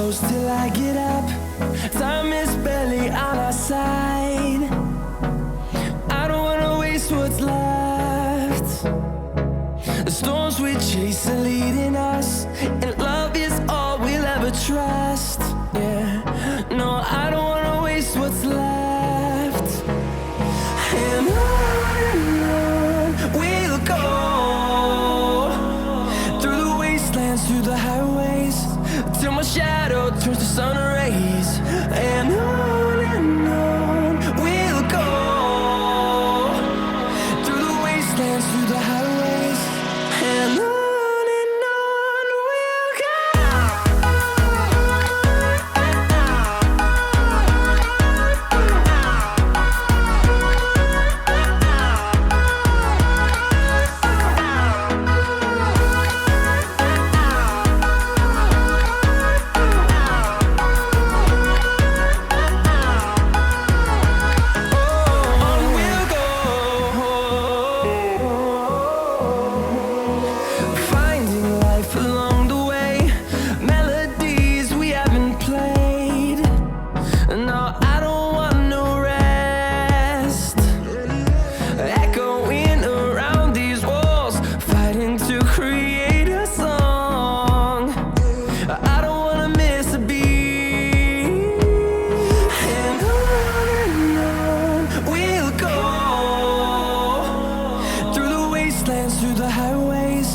close till I get up. Time is barely on our side. I don't wanna waste what's left. The storms we chase are leading us, and love is all we'll ever trust. Yeah, no, I don't wanna waste what's left. And on we'll go, through the wastelands, through the highways, till my shadow turns to sun rays. And on we'll go, through the wastelands, through the highways, and on we'll go. Through the highways,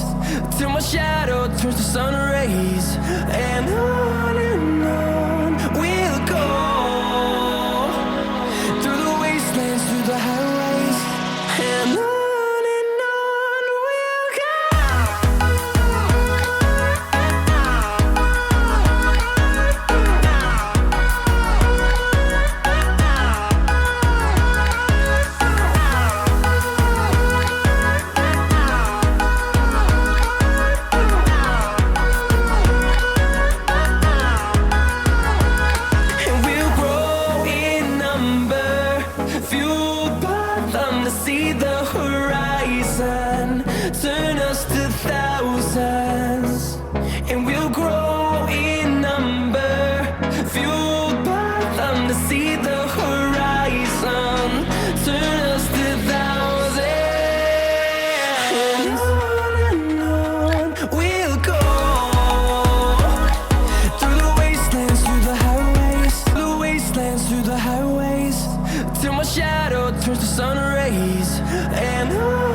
till my shadow turns to sun rays. And on we'll go, through the wastelands, through the highways, and on we'll go. See the horizon, turn us to thousands, and we'll grow in number, fueled by them to see the horizon, turn us to thousands. And on we'll go, through the wastelands, through the highways, through the wastelands, through the highways, till my shadow turns to sun rays. And on